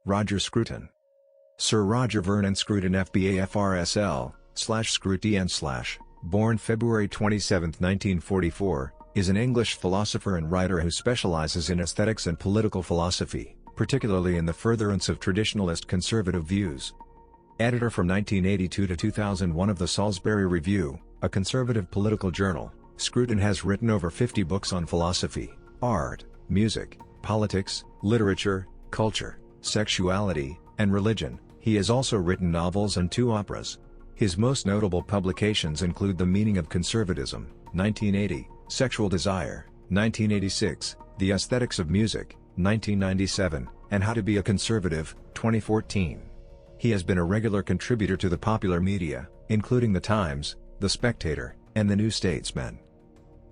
Roger Scruton. Sir Roger Vernon Scruton FBA FRSL, /Scruton/, born February 27, 1944, is an English philosopher and writer who specialises in aesthetics and political philosophy, particularly in the furtherance of traditionalist conservative views. Editor from 1982 to 2001 of the Salisbury Review, a conservative political journal, Scruton has written over 50 books on philosophy, art, music, politics, literature, culture, sexuality, and religion. He has also written novels and 2 operas. His most notable publications include The Meaning of Conservatism, 1980, Sexual Desire, 1986, The Aesthetics of Music, 1997, and How to Be a Conservative, 2014. He has been a regular contributor to the popular media, including The Times, The Spectator, and The New Statesman.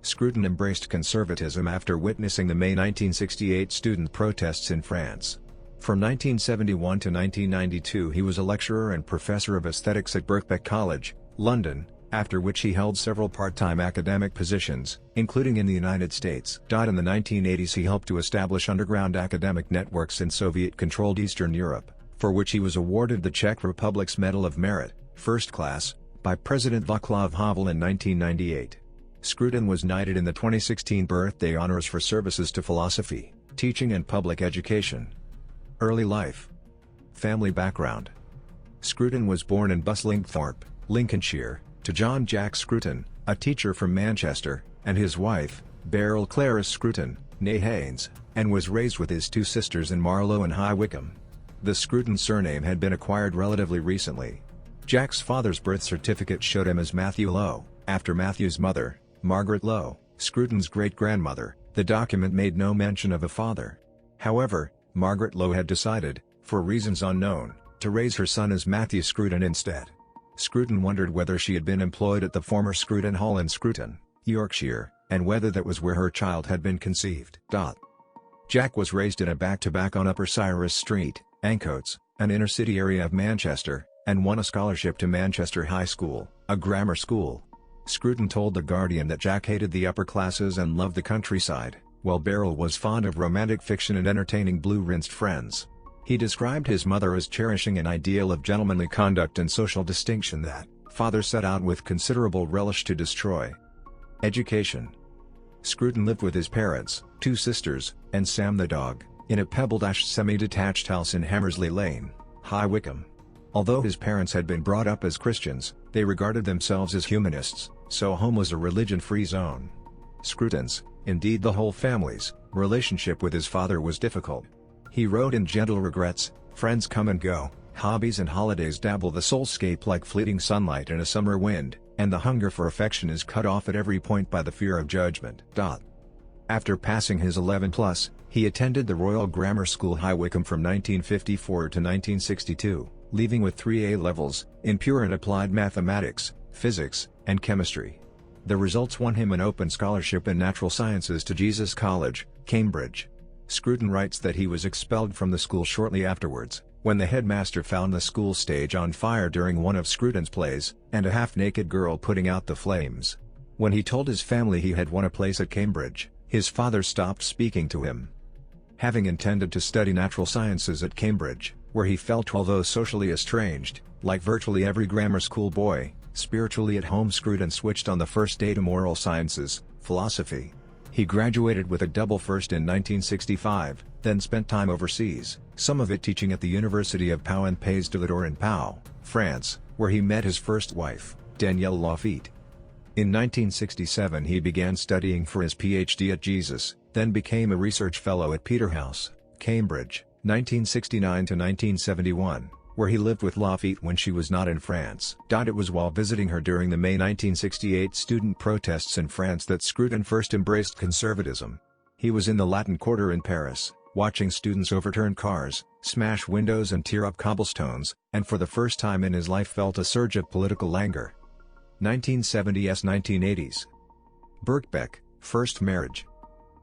Scruton embraced conservatism after witnessing the May 1968 student protests in France. From 1971 to 1992 he was a lecturer and professor of aesthetics at Birkbeck College, London, after which he held several part-time academic positions, including in the United States. In the 1980s he helped to establish underground academic networks in Soviet-controlled Eastern Europe, for which he was awarded the Czech Republic's Medal of Merit, First Class, by President Václav Havel in 1998. Scruton was knighted in the 2016 Birthday Honours for services to philosophy, teaching and public education. Early life. Family background. Scruton was born in Buslingthorpe, Lincolnshire, to John Jack Scruton, a teacher from Manchester, and his wife, Beryl Clarice Scruton, née Haynes, and was raised with his 2 sisters in Marlow and High Wycombe. The Scruton surname had been acquired relatively recently. Jack's father's birth certificate showed him as Matthew Lowe, after Matthew's mother, Margaret Lowe, Scruton's great-grandmother. The document made no mention of a father. However, Margaret Lowe had decided, for reasons unknown, to raise her son as Matthew Scruton instead. Scruton wondered whether she had been employed at the former Scruton Hall in Scruton, Yorkshire, and whether that was where her child had been conceived. Jack was raised in a back-to-back on Upper Cyrus Street, Ancoats, an inner-city area of Manchester, and won a scholarship to Manchester High School, a grammar school. Scruton told The Guardian that Jack hated the upper classes and loved the countryside, while Beryl was fond of romantic fiction and entertaining blue-rinsed friends. He described his mother as cherishing an ideal of gentlemanly conduct and social distinction that father set out with considerable relish to destroy. Education. Scruton lived with his parents, 2 sisters, and Sam the dog, in a pebbled-ash semi-detached house in Hammersley Lane, High Wycombe. Although his parents had been brought up as Christians, they regarded themselves as humanists, so home was a religion-free zone. Scruton's, indeed the whole family's, relationship with his father was difficult. He wrote in Gentle Regrets, "Friends come and go, hobbies and holidays dabble the soulscape like fleeting sunlight in a summer wind, and the hunger for affection is cut off at every point by the fear of judgment." After passing his 11+, he attended the Royal Grammar School High Wycombe from 1954 to 1962, leaving with 3 A-levels, in pure and applied mathematics, physics, and chemistry. The results won him an open scholarship in natural sciences to Jesus College, Cambridge. Scruton writes that he was expelled from the school shortly afterwards, when the headmaster found the school stage on fire during one of Scruton's plays, and a half-naked girl putting out the flames. When he told his family he had won a place at Cambridge, his father stopped speaking to him. Having intended to study natural sciences at Cambridge, where he felt although socially estranged, like virtually every grammar school boy, spiritually at home, Scruton switched on the first day to moral sciences, philosophy. He graduated with a double first in 1965, then spent time overseas, some of it teaching at the University of Pau and Pays de la Door in Pau, France, where he met his first wife, Danielle Lafitte. In 1967 he began studying for his PhD at Jesus, then became a research fellow at Peterhouse, Cambridge, 1969 to 1971, where he lived with Lafitte when she was not in France. It was while visiting her during the May 1968 student protests in France that Scruton first embraced conservatism. He was in the Latin Quarter in Paris, watching students overturn cars, smash windows and tear up cobblestones, and for the first time in his life felt a surge of political anger. 1970s-1980s. Birkbeck, first marriage.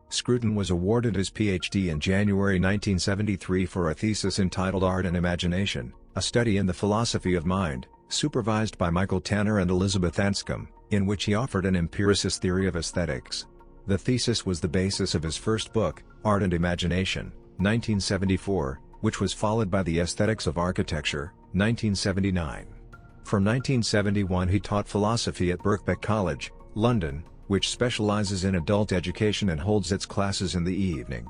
Scruton was awarded his PhD in January 1973 for a thesis entitled Art and Imagination, a study in the philosophy of mind, supervised by Michael Tanner and Elizabeth Anscombe, in which he offered an empiricist theory of aesthetics. The thesis was the basis of his first book, Art and Imagination, 1974, which was followed by The Aesthetics of Architecture, 1979. From 1971 he taught philosophy at Birkbeck College, London, which specialises in adult education and holds its classes in the evening.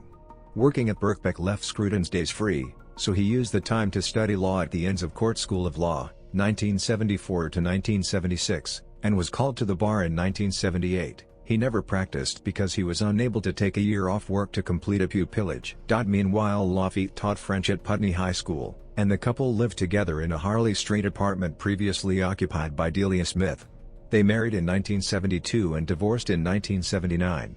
Working at Birkbeck left Scruton's days free, so he used the time to study law at the Inns of Court School of Law, 1974 to 1976, and was called to the bar in 1978. He never practiced because he was unable to take a year off work to complete a pupillage. Meanwhile Lafitte taught French at Putney High School, and the couple lived together in a Harley Street apartment previously occupied by Delia Smith. They married in 1972 and divorced in 1979.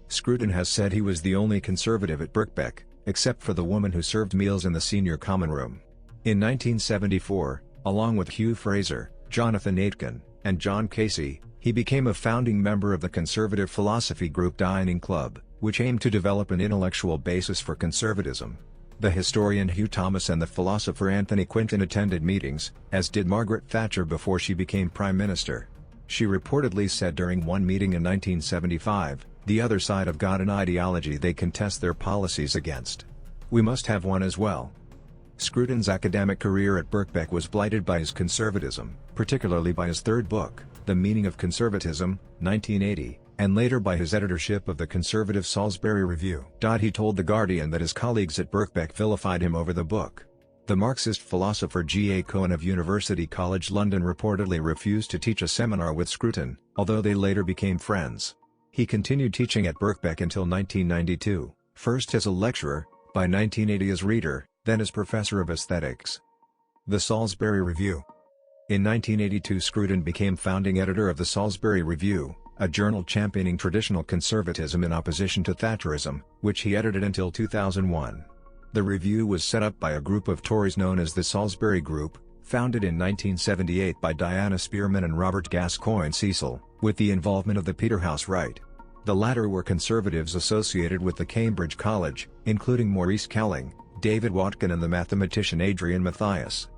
Scruton has said he was the only conservative at Birkbeck, except for the woman who served meals in the senior common room. In 1974, along with Hugh Fraser, Jonathan Aitken, and John Casey, he became a founding member of the conservative philosophy group Dining Club, which aimed to develop an intellectual basis for conservatism. The historian Hugh Thomas and the philosopher Anthony Quinton attended meetings, as did Margaret Thatcher before she became Prime Minister. She reportedly said during one meeting in 1975, "The other side have got an ideology they contest their policies against. We must have one as well." Scruton's academic career at Birkbeck was blighted by his conservatism, particularly by his third book, The Meaning of Conservatism, 1980, and later by his editorship of the conservative Salisbury Review. He told The Guardian that his colleagues at Birkbeck vilified him over the book. The Marxist philosopher G. A. Cohen of University College London reportedly refused to teach a seminar with Scruton, although they later became friends. He continued teaching at Birkbeck until 1992, first as a lecturer, by 1980 as reader, then as professor of aesthetics. The Salisbury Review. In 1982 Scruton became founding editor of the Salisbury Review, a journal championing traditional conservatism in opposition to Thatcherism, which he edited until 2001. The review was set up by a group of Tories known as the Salisbury Group, founded in 1978 by Diana Spearman and Robert Gascoigne Cecil, with the involvement of the Peterhouse Right. The latter were conservatives associated with the Cambridge College, including Maurice Kelling, David Watkin and the mathematician Adrian Mathias.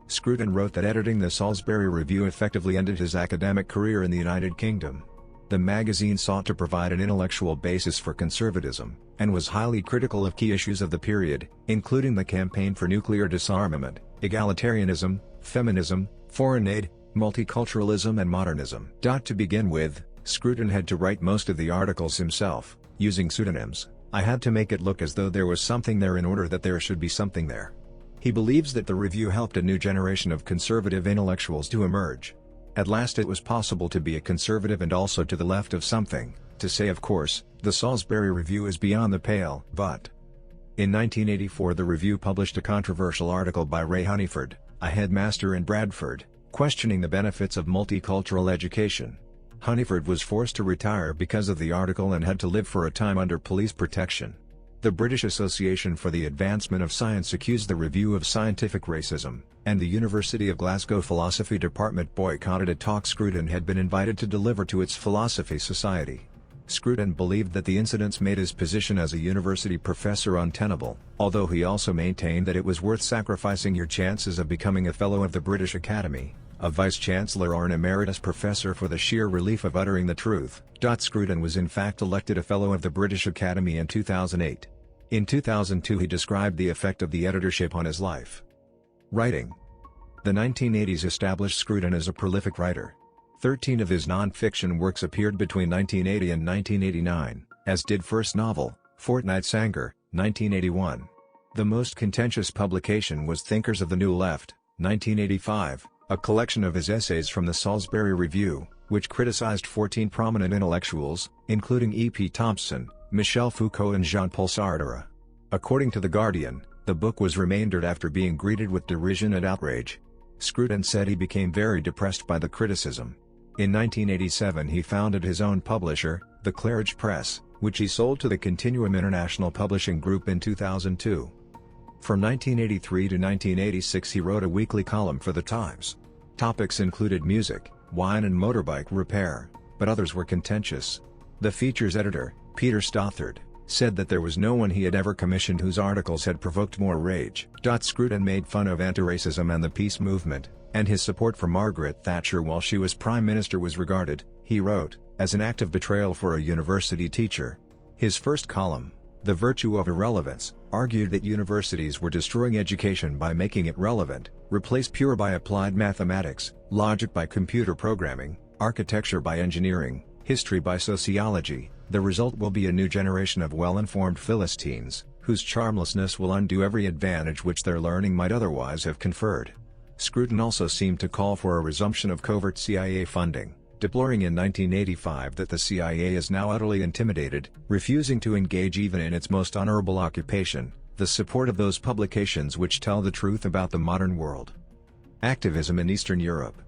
Scruton wrote that editing the Salisbury Review effectively ended his academic career in the United Kingdom. The magazine sought to provide an intellectual basis for conservatism, and was highly critical of key issues of the period, including the campaign for nuclear disarmament, egalitarianism, feminism, foreign aid, multiculturalism and modernism. To begin with, Scruton had to write most of the articles himself, using pseudonyms. "I had to make it look as though there was something there in order that there should be something there." He believes that the review helped a new generation of conservative intellectuals to emerge. At last it was possible to be a conservative and also to the left of something, to say of course, the Salisbury Review is beyond the pale, but. In 1984 the review published a controversial article by Ray Honeyford, a headmaster in Bradford, questioning the benefits of multicultural education. Honeyford was forced to retire because of the article and had to live for a time under police protection. The British Association for the Advancement of Science accused the review of scientific racism, and the University of Glasgow Philosophy Department boycotted a talk Scruton had been invited to deliver to its Philosophy Society. Scruton believed that the incidents made his position as a university professor untenable, although he also maintained that it was worth sacrificing your chances of becoming a Fellow of the British Academy, a Vice-Chancellor or an Emeritus Professor for the sheer relief of uttering the truth. Scruton was in fact elected a Fellow of the British Academy in 2008. In 2002 he described the effect of the editorship on his life. Writing. The 1980s established Scruton as a prolific writer. 13 of his non-fiction works appeared between 1980 and 1989, as did first novel, Fortnight's Anger, 1981. The most contentious publication was Thinkers of the New Left, 1985, a collection of his essays from the Salisbury Review, which criticized 14 prominent intellectuals, including E.P. Thompson, Michel Foucault and Jean-Paul Sartre. According to The Guardian, the book was remaindered after being greeted with derision and outrage. Scruton said he became very depressed by the criticism. In 1987 he founded his own publisher, the Claridge Press, which he sold to the Continuum International Publishing Group in 2002. From 1983 to 1986 he wrote a weekly column for The Times. Topics included music, wine and motorbike repair, but others were contentious. The features editor, Peter Stothard, said that there was no one he had ever commissioned whose articles had provoked more rage. Scruton made fun of anti-racism and the peace movement, and his support for Margaret Thatcher while she was Prime Minister was regarded, he wrote, as an act of betrayal for a university teacher. His first column, The Virtue of Irrelevance, argued that universities were destroying education by making it relevant, replace pure by applied mathematics, logic by computer programming, architecture by engineering, history by sociology. The result will be a new generation of well-informed Philistines, whose charmlessness will undo every advantage which their learning might otherwise have conferred. Scruton also seemed to call for a resumption of covert CIA funding, deploring in 1985 that the CIA is now utterly intimidated, refusing to engage even in its most honorable occupation, the support of those publications which tell the truth about the modern world. Activism in Eastern Europe.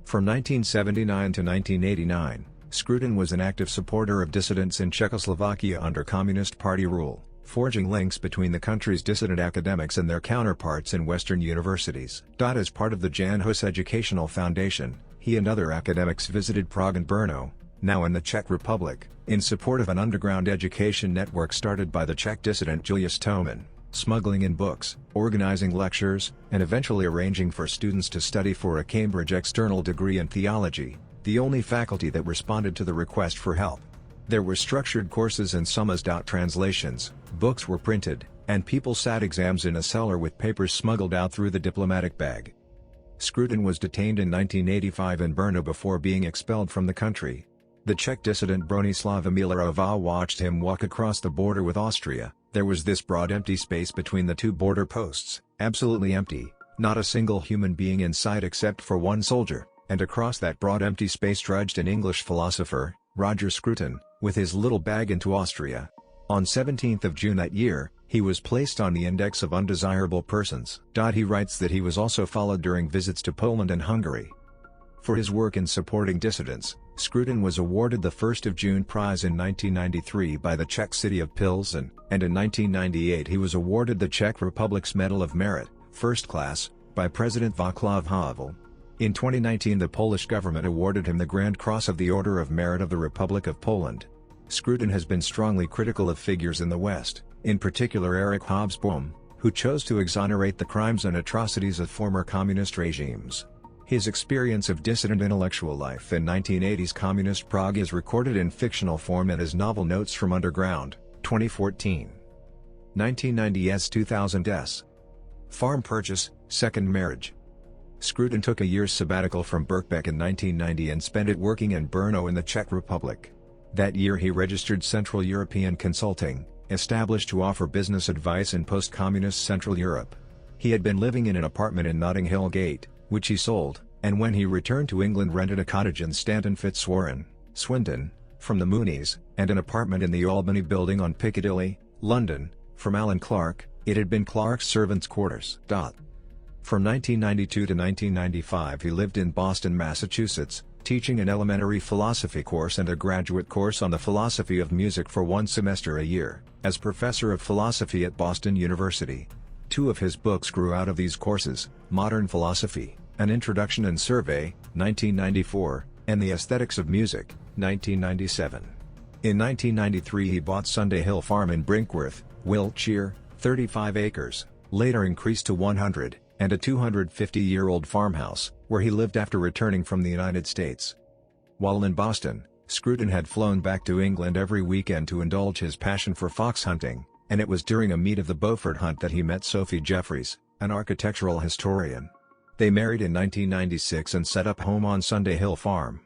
From 1979 to 1989, Scruton was an active supporter of dissidents in Czechoslovakia under Communist Party rule, forging links between the country's dissident academics and their counterparts in Western universities. As part of the Jan Hus Educational Foundation, he and other academics visited Prague and Brno, now in the Czech Republic, in support of an underground education network started by the Czech dissident Julius Toman, smuggling in books, organizing lectures, and eventually arranging for students to study for a Cambridge external degree in theology, the only faculty that responded to the request for help. There were structured courses and summarized out translations, books were printed, and people sat exams in a cellar with papers smuggled out through the diplomatic bag. Scruton was detained in 1985 in Brno before being expelled from the country. The Czech dissident Bronislava Milerová watched him walk across the border with Austria. There was this broad empty space between the two border posts, absolutely empty, not a single human being in sight except for one soldier, and across that broad empty space trudged an English philosopher, Roger Scruton, with his little bag into Austria. On 17th of June that year, he was placed on the index of undesirable persons. He writes that he was also followed during visits to Poland and Hungary. For his work in supporting dissidents, Scruton was awarded the 1st of June Prize in 1993 by the Czech city of Pilsen, and in 1998 he was awarded the Czech Republic's Medal of Merit, First Class, by President Václav Havel. In 2019 the Polish government awarded him the Grand Cross of the Order of Merit of the Republic of Poland. Scruton has been strongly critical of figures in the West, in particular Erich Hobsbawm, who chose to exonerate the crimes and atrocities of former communist regimes. His experience of dissident intellectual life in 1980s communist Prague is recorded in fictional form in his novel Notes from Underground, 2014. 1990s 2000s. Farm purchase, second marriage. Scruton took a year's sabbatical from Birkbeck in 1990 and spent it working in Brno in the Czech Republic. That year he registered Central European Consulting, established to offer business advice in post-communist Central Europe. He had been living in an apartment in Notting Hill Gate, which he sold, and when he returned to England rented a cottage in Stanton Fitzwarren, Swindon, from the Moonies, and an apartment in the Albany Building on Piccadilly, London, from Alan Clark. It had been Clark's servants' quarters. From 1992 to 1995 he lived in Boston, Massachusetts, teaching an elementary philosophy course and a graduate course on the philosophy of music for one semester a year, as professor of philosophy at Boston University. Two of his books grew out of these courses, Modern Philosophy, An Introduction and Survey, 1994, and The Aesthetics of Music, 1997. In 1993 he bought Sunday Hill Farm in Brinkworth, Wiltshire, 35 acres, later increased to 100, and a 250-year-old farmhouse, where he lived after returning from the United States. While in Boston, Scruton had flown back to England every weekend to indulge his passion for fox hunting, and it was during a meet of the Beaufort Hunt that he met Sophie Jeffries, an architectural historian. They married in 1996 and set up home on Sunday Hill Farm.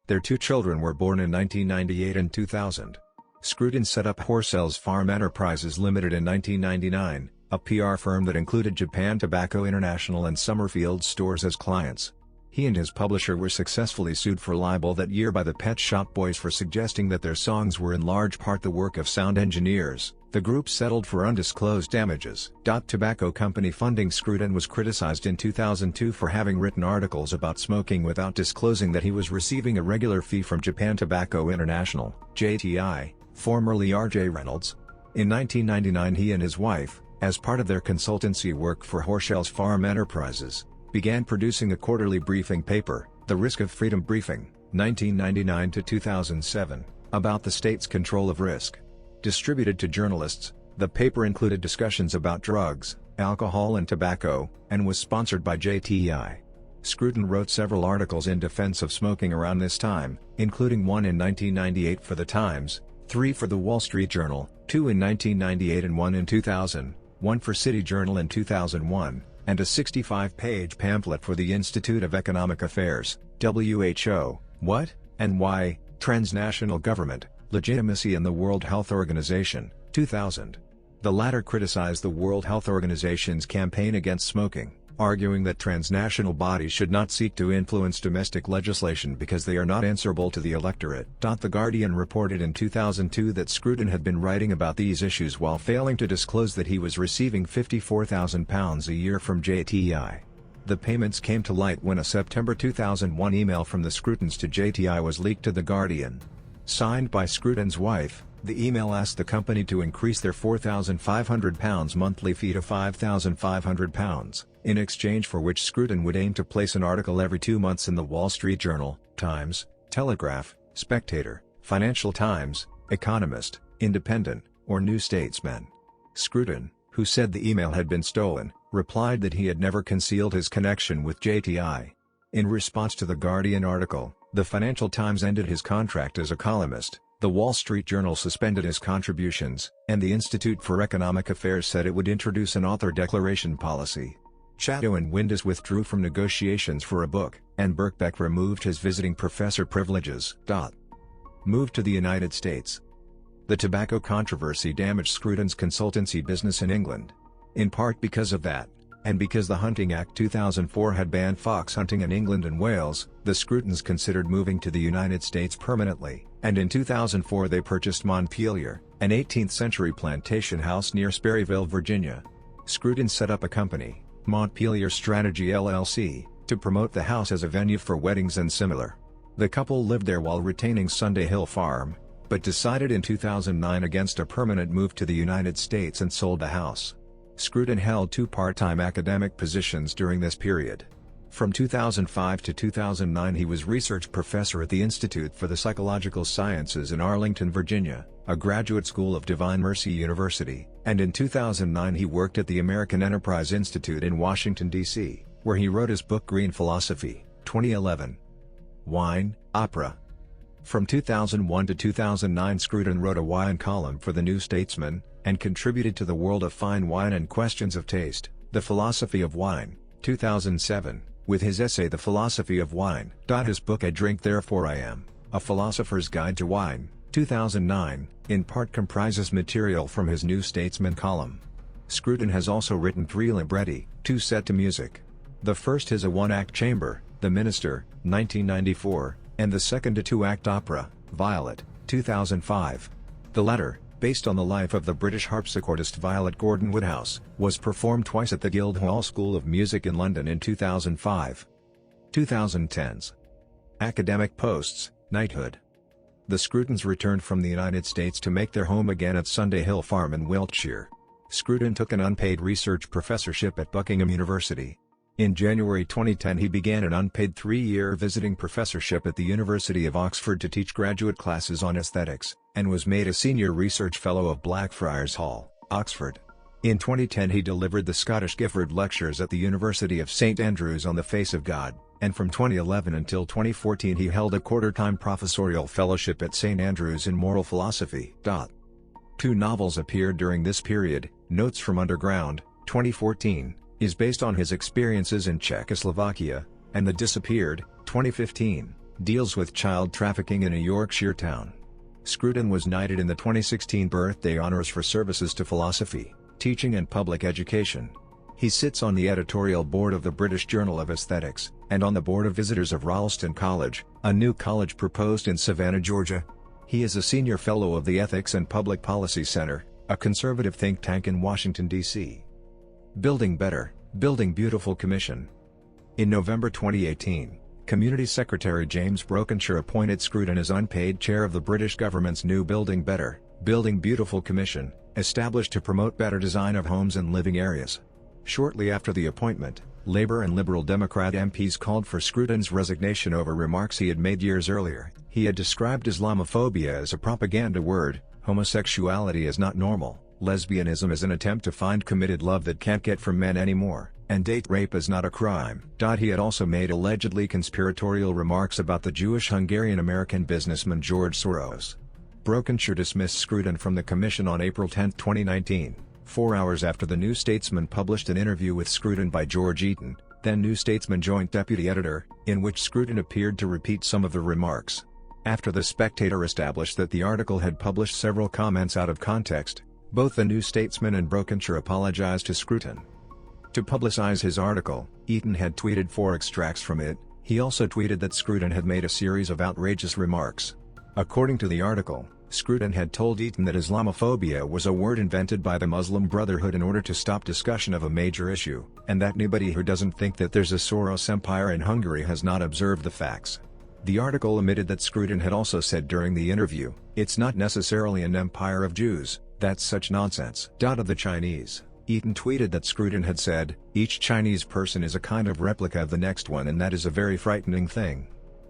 Their two children were born in 1998 and 2000. Scruton set up Horsell's Farm Enterprises Limited in 1999, a PR firm that included Japan Tobacco International and Summerfield Stores as clients. He and his publisher were successfully sued for libel that year by the Pet Shop Boys for suggesting that their songs were in large part the work of sound engineers. The group settled for undisclosed damages. Tobacco company funding Scruton was criticized in 2002 for having written articles about smoking without disclosing that he was receiving a regular fee from Japan Tobacco International, JTI, formerly R.J. Reynolds. In 1999 he and his wife, as part of their consultancy work for Horsell's Farm Enterprises, began producing a quarterly briefing paper, The Risk of Freedom Briefing, 1999 to 2007, about the state's control of risk. Distributed to journalists, the paper included discussions about drugs, alcohol and tobacco, and was sponsored by JTI. Scruton wrote several articles in defense of smoking around this time, including one in 1998 for The Times, 3 for The Wall Street Journal, 2 in 1998 and 1 in 2000, one for City Journal in 2001, and a 65-page pamphlet for the Institute of Economic Affairs, WHO, What, and Why, Transnational Government, Legitimacy in the World Health Organization, 2000. The latter criticized the World Health Organization's campaign against smoking, arguing that transnational bodies should not seek to influence domestic legislation because they are not answerable to the electorate. The Guardian reported in 2002 that Scruton had been writing about these issues while failing to disclose that he was receiving £54,000 a year from JTI. The payments came to light when a September 2001 email from the Scrutons to JTI was leaked to The Guardian. Signed by Scruton's wife, the email asked the company to increase their £4,500 monthly fee to £5,500, in exchange for which Scruton would aim to place an article every 2 months in the Wall Street Journal, Times, Telegraph, Spectator, Financial Times, Economist, Independent, or New Statesman. Scruton, who said the email had been stolen, replied that he had never concealed his connection with JTI. In response to the Guardian article, the Financial Times ended his contract as a columnist, the Wall Street Journal suspended his contributions, and the Institute for Economic Affairs said it would introduce an author declaration policy. Chatto and Windus withdrew from negotiations for a book, and Birkbeck removed his visiting professor privileges. Moved to the United States. The tobacco controversy damaged Scruton's consultancy business in England. In part because of that, and because the Hunting Act 2004 had banned fox hunting in England and Wales, the Scrutons considered moving to the United States permanently, and in 2004 they purchased Montpelier, an 18th-century plantation house near Sperryville, Virginia. Scruton set up a company, Montpelier Strategy LLC, to promote the house as a venue for weddings and similar. The couple lived there while retaining Sunday Hill Farm, but decided in 2009 against a permanent move to the United States and sold the house. Scruton held 2 part-time academic positions during this period. From 2005 to 2009 he was research professor at the Institute for the Psychological Sciences in Arlington, Virginia, a graduate school of Divine Mercy University, and in 2009 he worked at the American Enterprise Institute in Washington, D.C., where he wrote his book Green Philosophy, 2011. Wine, Opera. From 2001 to 2009 Scruton wrote a wine column for The New Statesman, and contributed to The World of Fine Wine and Questions of Taste, The Philosophy of Wine, 2007, with his essay The Philosophy of Wine. His book I Drink Therefore I Am, A Philosopher's Guide to Wine, 2009, in part comprises material from his New Statesman column. Scruton has also written 3 libretti, 2 set to music. The first is a 1-act chamber, The Minister, 1994, and the second a 2-act opera, Violet, 2005. The latter, based on the life of the British harpsichordist Violet Gordon Woodhouse, was performed twice at the Guildhall School of Music in London in 2005. 2010s. Academic posts, knighthood. The Scrutons returned from the United States to make their home again at Sunday Hill Farm in Wiltshire. Scruton took an unpaid research professorship at Buckingham University. In January 2010 he began an unpaid 3-year visiting professorship at the University of Oxford to teach graduate classes on aesthetics, and was made a senior research fellow of Blackfriars Hall, Oxford. In 2010 he delivered the Scottish Gifford Lectures at the University of St Andrews on the Face of God, and from 2011 until 2014 he held a quarter-time professorial fellowship at St Andrews in moral philosophy. 2 novels appeared during this period. Notes from Underground, 2014, is based on his experiences in Czechoslovakia, and The Disappeared, 2015, deals with child trafficking in a Yorkshire town. Scruton was knighted in the 2016 Birthday Honours for services to philosophy, teaching and public education. He sits on the editorial board of the British Journal of Aesthetics, and on the board of visitors of Ralston College, a new college proposed in Savannah, Georgia. He is a senior fellow of the Ethics and Public Policy Center, a conservative think tank in Washington, D.C. Building Better, Building Beautiful Commission. In November 2018, Community Secretary James Brokenshire appointed Scruton as unpaid chair of the British government's new Building Better, Building Beautiful Commission, established to promote better design of homes and living areas. Shortly after the appointment, Labour and Liberal Democrat MPs called for Scruton's resignation over remarks he had made years earlier. He had described Islamophobia as a propaganda word, homosexuality as not normal, lesbianism as an attempt to find committed love that can't get from men anymore, and date rape as not a crime. He had also made allegedly conspiratorial remarks about the Jewish Hungarian-American businessman George Soros. Brokenshire dismissed Scruton from the commission on April 10, 2019, 4 hours after the New Statesman published an interview with Scruton by George Eaton, then New Statesman joint deputy editor, in which Scruton appeared to repeat some of the remarks. After The Spectator established that the article had published several comments out of context, both the New Statesman and Brokenshire apologized to Scruton. To publicize his article, Eaton had tweeted 4 extracts from it. He also tweeted that Scruton had made a series of outrageous remarks. According to the article, Scruton had told Eaton that Islamophobia was a word invented by the Muslim Brotherhood in order to stop discussion of a major issue, and that anybody who doesn't think that there's a Soros empire in Hungary has not observed the facts. The article omitted that Scruton had also said during the interview, "It's not necessarily an empire of Jews, that's such nonsense." Of the Chinese, Eaton tweeted that Scruton had said, "Each Chinese person is a kind of replica of the next one, and that is a very frightening thing."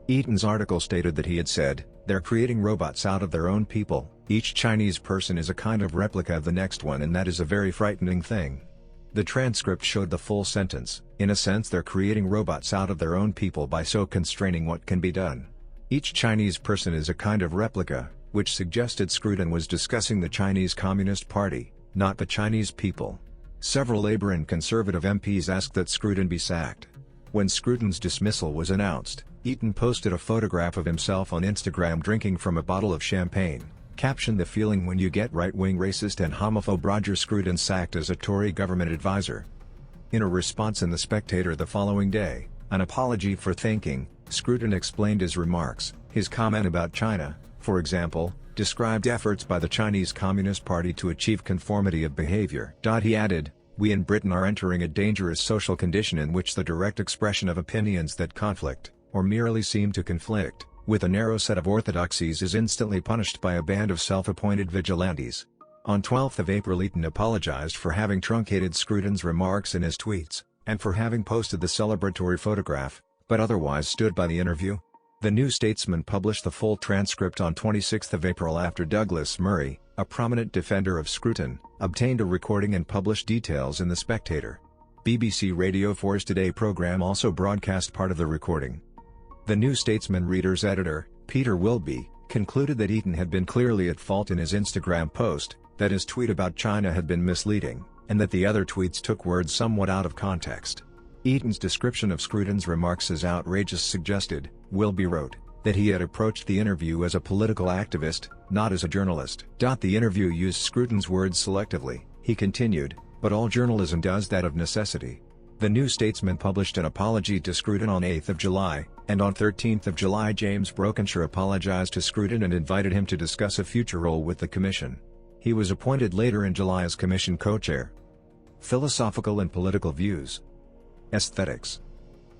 Eaton's article stated that he had said, "They're creating robots out of their own people, each Chinese person is a kind of replica of the next one, and that is a very frightening thing." The transcript showed the full sentence, "In a sense they're creating robots out of their own people by so constraining what can be done. Each Chinese person is a kind of replica," which suggested Scruton was discussing the Chinese Communist Party, not the Chinese people. Several Labour and Conservative MPs asked that Scruton be sacked. When Scruton's dismissal was announced, Eaton posted a photograph of himself on Instagram drinking from a bottle of champagne, captioned "The feeling when you get right-wing racist and homophobe Roger Scruton sacked as a Tory government advisor." In a response in The Spectator the following day, an apology for thinking, Scruton explained his remarks. His comment about China, for example, described efforts by the Chinese Communist Party to achieve conformity of behavior. He added, "We in Britain are entering a dangerous social condition in which the direct expression of opinions that conflict, or merely seem to conflict, with a narrow set of orthodoxies is instantly punished by a band of self-appointed vigilantes." On 12 April Eaton apologized for having truncated Scruton's remarks in his tweets, and for having posted the celebratory photograph, but otherwise stood by the interview. The New Statesman published the full transcript on 26 April after Douglas Murray, a prominent defender of Scruton, obtained a recording and published details in The Spectator. BBC Radio 4's Today programme also broadcast part of the recording. The New Statesman reader's editor, Peter Wilby, concluded that Eaton had been clearly at fault in his Instagram post, that his tweet about China had been misleading, and that the other tweets took words somewhat out of context. Eaton's description of Scruton's remarks as outrageous suggested, Wilby wrote, that he had approached the interview as a political activist, not as a journalist. The interview used Scruton's words selectively, he continued, but all journalism does that of necessity. The New Statesman published an apology to Scruton on 8 July, and on 13 July James Brokenshire apologized to Scruton and invited him to discuss a future role with the Commission. He was appointed later in July as Commission co-chair. Philosophical and political views. Aesthetics.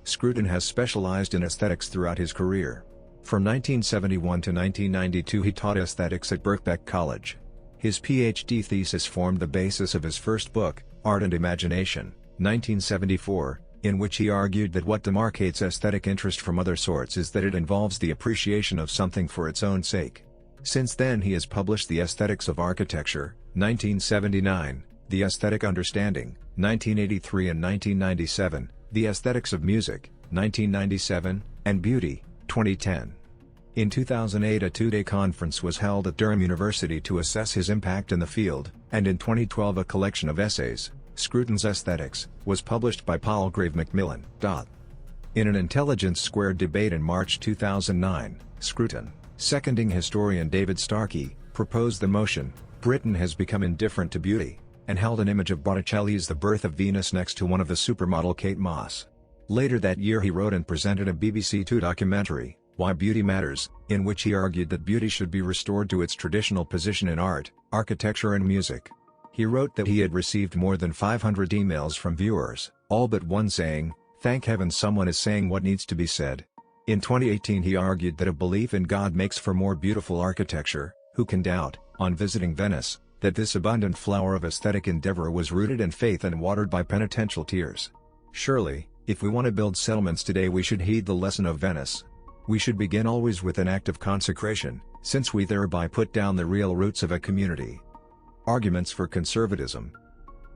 Scruton has specialized in aesthetics throughout his career. From 1971 to 1992 he taught aesthetics at Birkbeck College. His PhD thesis formed the basis of his first book, Art and Imagination, 1974, in which he argued that what demarcates aesthetic interest from other sorts is that it involves the appreciation of something for its own sake. Since then he has published The Aesthetics of Architecture, 1979, The Aesthetic Understanding, 1983 and 1997, The Aesthetics of Music, 1997, and Beauty, 2010. In 2008 a two-day conference was held at Durham University to assess his impact in the field, and in 2012 a collection of essays, Scruton's Aesthetics, was published by Palgrave Macmillan. In an Intelligence Squared debate in March 2009, Scruton, seconding historian David Starkey, proposed the motion, "Britain has become indifferent to beauty," and held an image of Botticelli's The Birth of Venus next to one of the supermodel Kate Moss. Later that year he wrote and presented a BBC Two documentary, Why Beauty Matters, in which he argued that beauty should be restored to its traditional position in art, architecture and music. He wrote that he had received more than 500 emails from viewers, all but one saying, "Thank heaven someone is saying what needs to be said." In 2018 he argued that a belief in God makes for more beautiful architecture. Who can doubt, on visiting Venice, that this abundant flower of aesthetic endeavor was rooted in faith and watered by penitential tears? Surely, if we want to build settlements today we should heed the lesson of Venice. We should begin always with an act of consecration, since we thereby put down the real roots of a community. Arguments for conservatism.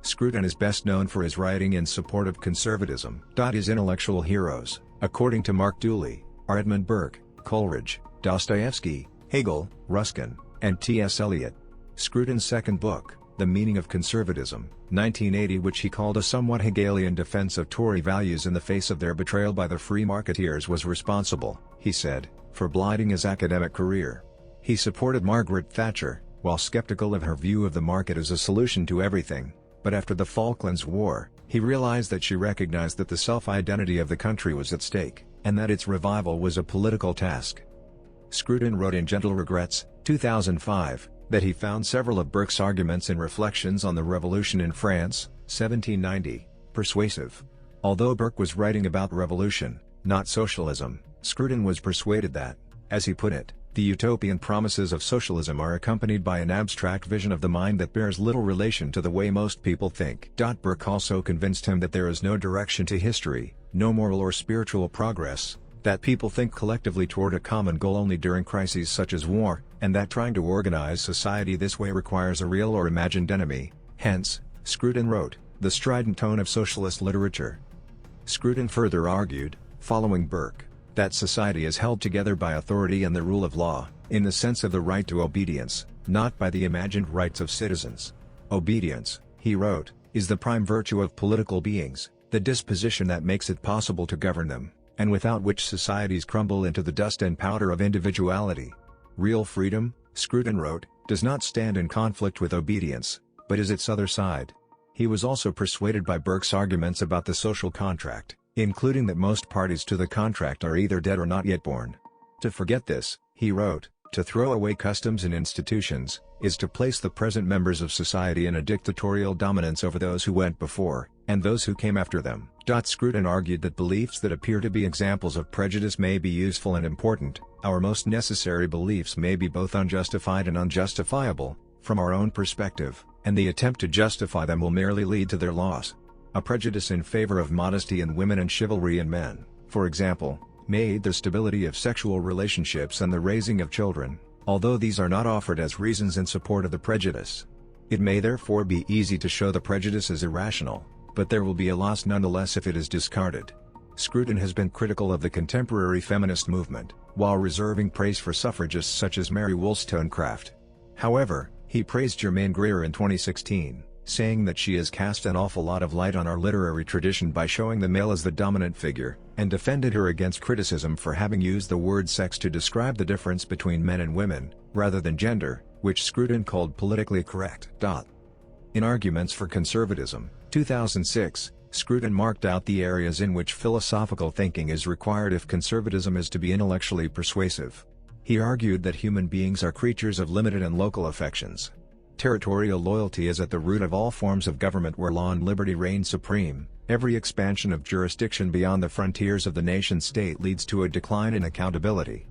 Scruton is best known for his writing in support of conservatism. His intellectual heroes, according to Mark Dooley, are Edmund Burke, Coleridge, Dostoevsky, Hegel, Ruskin, and T.S. Eliot. Scruton's second book, The Meaning of Conservatism, 1980, which he called a somewhat Hegelian defense of Tory values in the face of their betrayal by the free marketeers, was responsible, he said, for blighting his academic career. He supported Margaret Thatcher, while skeptical of her view of the market as a solution to everything, but after the Falklands War, he realized that she recognized that the self-identity of the country was at stake, and that its revival was a political task. Scruton wrote in Gentle Regrets, 2005, that he found several of Burke's arguments in Reflections on the Revolution in France, 1790, persuasive. Although Burke was writing about revolution, not socialism, Scruton was persuaded that, as he put it, the utopian promises of socialism are accompanied by an abstract vision of the mind that bears little relation to the way most people think. Burke also convinced him that there is no direction to history, no moral or spiritual progress, that people think collectively toward a common goal only during crises such as war, and that trying to organize society this way requires a real or imagined enemy. Hence, Scruton wrote, the strident tone of socialist literature. Scruton further argued, following Burke, that society is held together by authority and the rule of law, in the sense of the right to obedience, not by the imagined rights of citizens. Obedience, he wrote, is the prime virtue of political beings, the disposition that makes it possible to govern them, and without which societies crumble into the dust and powder of individuality. Real freedom, Scruton wrote, does not stand in conflict with obedience, but is its other side. He was also persuaded by Burke's arguments about the social contract, including that most parties to the contract are either dead or not yet born. To forget this, he wrote, to throw away customs and institutions, is to place the present members of society in a dictatorial dominance over those who went before, and those who came after them. Scruton argued that beliefs that appear to be examples of prejudice may be useful and important. Our most necessary beliefs may be both unjustified and unjustifiable, from our own perspective, and the attempt to justify them will merely lead to their loss. A prejudice in favor of modesty in women and chivalry in men, for example, may aid the stability of sexual relationships and the raising of children, although these are not offered as reasons in support of the prejudice. It may therefore be easy to show the prejudice as irrational, but there will be a loss nonetheless if it is discarded. Scruton has been critical of the contemporary feminist movement, while reserving praise for suffragists such as Mary Wollstonecraft. However, he praised Germaine Greer in 2016, saying that she has cast an awful lot of light on our literary tradition by showing the male as the dominant figure, and defended her against criticism for having used the word sex to describe the difference between men and women, rather than gender, which Scruton called politically correct. In Arguments for Conservatism, 2006, Scruton marked out the areas in which philosophical thinking is required if conservatism is to be intellectually persuasive. He argued that human beings are creatures of limited and local affections. Territorial loyalty is at the root of all forms of government where law and liberty reign supreme. Every expansion of jurisdiction beyond the frontiers of the nation-state leads to a decline in accountability.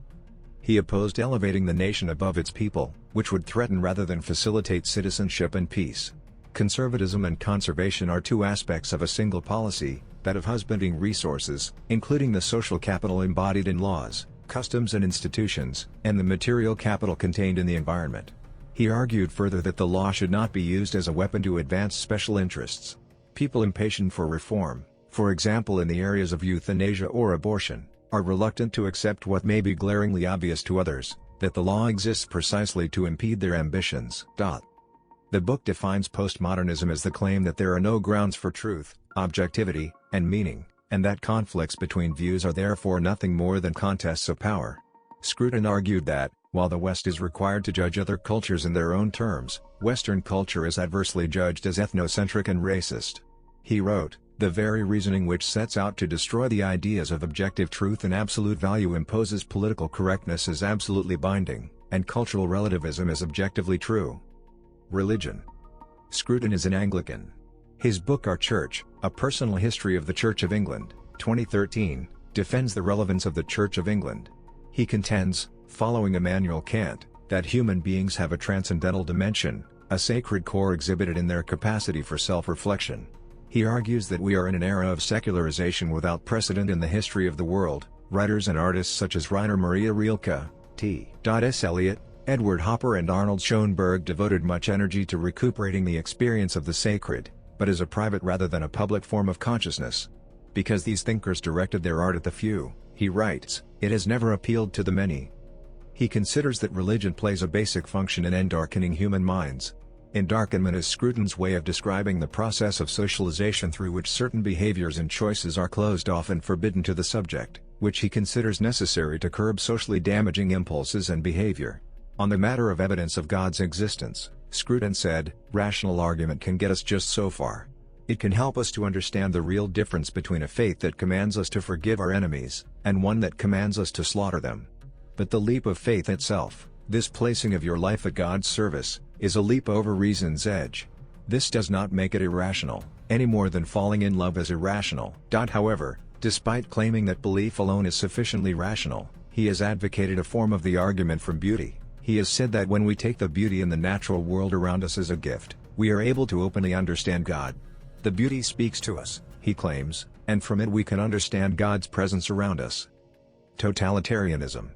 He opposed elevating the nation above its people, which would threaten rather than facilitate citizenship and peace. Conservatism and conservation are two aspects of a single policy, that of husbanding resources, including the social capital embodied in laws, customs and institutions, and the material capital contained in the environment. He argued further that the law should not be used as a weapon to advance special interests. People impatient for reform, for example in the areas of euthanasia or abortion, are reluctant to accept what may be glaringly obvious to others, that the law exists precisely to impede their ambitions. The book defines postmodernism as the claim that there are no grounds for truth, objectivity, and meaning, and that conflicts between views are therefore nothing more than contests of power. Scruton argued that, while the West is required to judge other cultures in their own terms, Western culture is adversely judged as ethnocentric and racist. He wrote, the very reasoning which sets out to destroy the ideas of objective truth and absolute value imposes political correctness as absolutely binding, and cultural relativism as objectively true. Religion. Scruton is an Anglican. His book Our Church, A Personal History of the Church of England, 2013, defends the relevance of the Church of England. He contends, following Immanuel Kant, that human beings have a transcendental dimension, a sacred core exhibited in their capacity for self-reflection. He argues that we are in an era of secularization without precedent in the history of the world. Writers and artists such as Rainer Maria Rilke, T.S. Eliot, Edward Hopper and Arnold Schoenberg devoted much energy to recuperating the experience of the sacred, but as a private rather than a public form of consciousness. Because these thinkers directed their art at the few, he writes, it has never appealed to the many. He considers that religion plays a basic function in endarkening human minds. Endarkenment is Scruton's way of describing the process of socialization through which certain behaviors and choices are closed off and forbidden to the subject, which he considers necessary to curb socially damaging impulses and behavior. On the matter of evidence of God's existence, Scruton said, "Rational argument can get us just so far. It can help us to understand the real difference between a faith that commands us to forgive our enemies, and one that commands us to slaughter them. But the leap of faith itself, this placing of your life at God's service, is a leap over reason's edge. This does not make it irrational, any more than falling in love is irrational." However, despite claiming that belief alone is sufficiently rational, he has advocated a form of the argument from beauty. He has said that when we take the beauty in the natural world around us as a gift, we are able to openly understand God. The beauty speaks to us, he claims, and from it we can understand God's presence around us. Totalitarianism.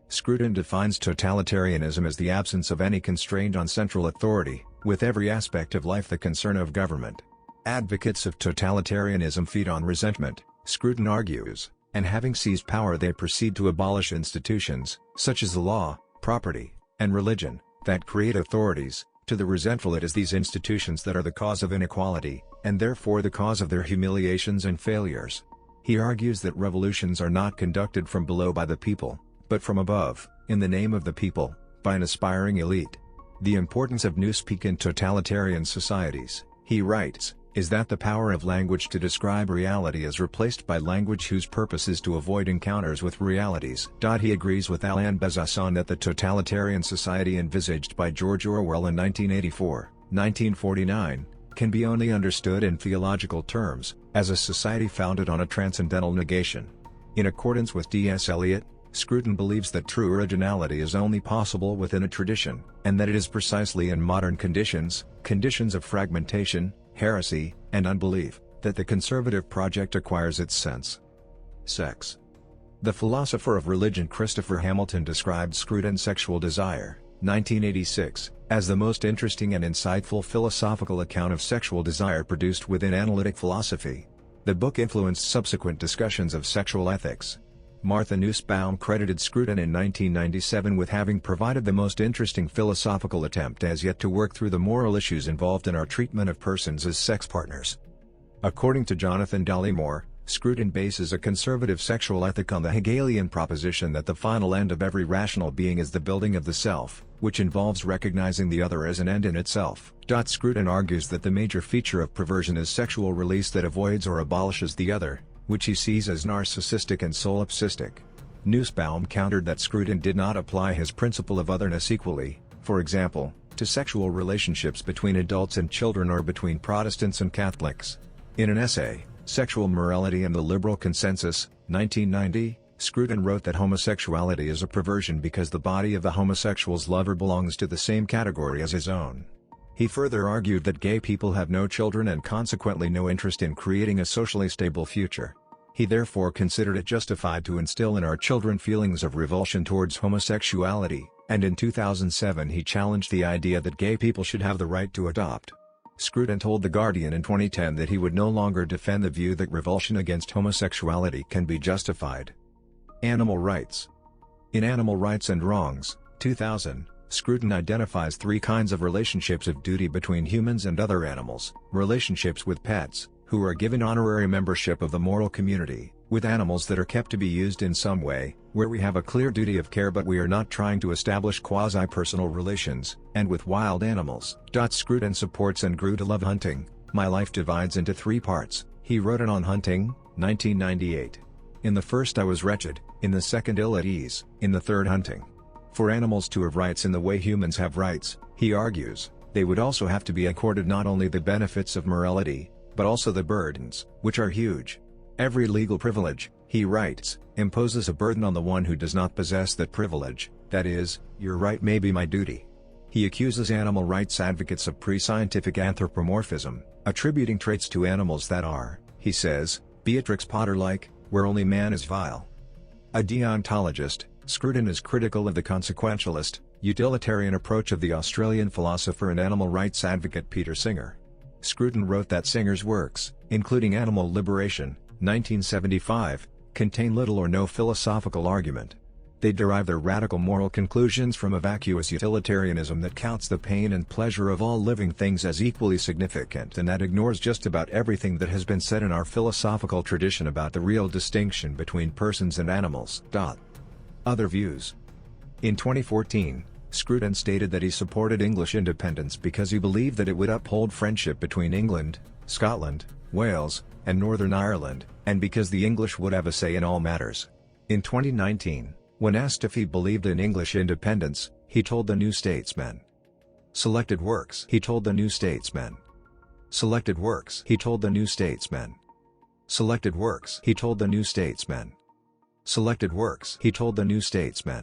Scruton defines totalitarianism as the absence of any constraint on central authority, with every aspect of life the concern of government. Advocates of totalitarianism feed on resentment, Scruton argues, and having seized power they proceed to abolish institutions, such as the law, property, and religion, that create authorities. To the resentful it is these institutions that are the cause of inequality, and therefore the cause of their humiliations and failures. He argues that revolutions are not conducted from below by the people, but from above, in the name of the people, by an aspiring elite. The importance of newspeak in totalitarian societies, he writes, is that the power of language to describe reality is replaced by language whose purpose is to avoid encounters with realities. He agrees with Alain Besançon that the totalitarian society envisaged by George Orwell in 1984, 1949, can be only understood in theological terms, as a society founded on a transcendental negation. In accordance with D.S. Eliot, Scruton believes that true originality is only possible within a tradition, and that it is precisely in modern conditions of fragmentation, heresy, and unbelief, that the conservative project acquires its sense. Sex. The philosopher of religion Christopher Hamilton described Scruton's Sexual Desire, 1986, as the most interesting and insightful philosophical account of sexual desire produced within analytic philosophy. The book influenced subsequent discussions of sexual ethics. Martha Nussbaum credited Scruton in 1997 with having provided the most interesting philosophical attempt as yet to work through the moral issues involved in our treatment of persons as sex partners. According to Jonathan Dollymore, Scruton bases a conservative sexual ethic on the Hegelian proposition that the final end of every rational being is the building of the self, which involves recognizing the other as an end in itself. Scruton argues that the major feature of perversion is sexual release that avoids or abolishes the other, which he sees as narcissistic and solipsistic. Nussbaum countered that Scruton did not apply his principle of otherness equally, for example, to sexual relationships between adults and children or between Protestants and Catholics. In an essay, Sexual Morality and the Liberal Consensus, 1990, Scruton wrote that homosexuality is a perversion because the body of the homosexual's lover belongs to the same category as his own. He further argued that gay people have no children and consequently no interest in creating a socially stable future. He therefore considered it justified to instill in our children feelings of revulsion towards homosexuality, and in 2007 he challenged the idea that gay people should have the right to adopt. Scruton told The Guardian in 2010 that he would no longer defend the view that revulsion against homosexuality can be justified. Animal rights. In Animal Rights and Wrongs, 2000, Scruton identifies three kinds of relationships of duty between humans and other animals: relationships with pets, who are given honorary membership of the moral community, with animals that are kept to be used in some way, where we have a clear duty of care but we are not trying to establish quasi-personal relations, and with wild animals. Scruton supports and grew to love hunting. My life divides into three parts, he wrote on Hunting, 1998. In the first I was wretched, in the second ill at ease, in the third hunting. For animals to have rights in the way humans have rights, he argues, they would also have to be accorded not only the benefits of morality, but also the burdens, which are huge. Every legal privilege, he writes, imposes a burden on the one who does not possess that privilege, that is, your right may be my duty. He accuses animal rights advocates of pre-scientific anthropomorphism, attributing traits to animals that are, he says, Beatrix Potter-like, where only man is vile. A deontologist, Scruton is critical of the consequentialist, utilitarian approach of the Australian philosopher and animal rights advocate Peter Singer. Scruton wrote that Singer's works, including Animal Liberation, 1975, contain little or no philosophical argument. They derive their radical moral conclusions from a vacuous utilitarianism that counts the pain and pleasure of all living things as equally significant and that ignores just about everything that has been said in our philosophical tradition about the real distinction between persons and animals. Other views. In 2014, Scruton stated that he supported English independence because he believed that it would uphold friendship between England, Scotland, Wales, and Northern Ireland, and because the English would have a say in all matters. In 2019, when asked if he believed in English independence, he told the New Statesman. Selected works. He told the New Statesman. Selected works. He told the New Statesman. Selected works. He told the New Statesman. Selected works. He told the New Statesman.